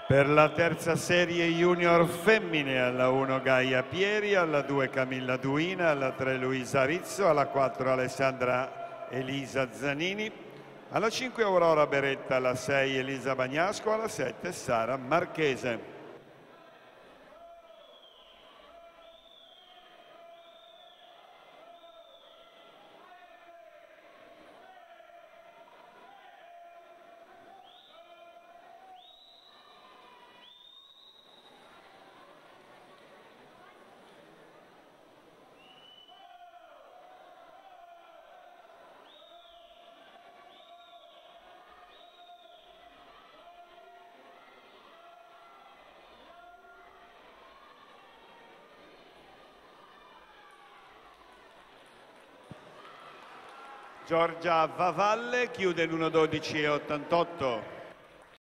Per la terza serie junior femmine, alla 1 Gaia Pieri, alla 2 Camilla Duina, alla 3 Luisa Rizzo, alla 4 Alessandra Elisa Zanini, alla 5 Aurora Beretta, alla 6 Elisa Bagnasco, alla 7 Sara Marchese. Giorgia Vavalle chiude l'1:12,88.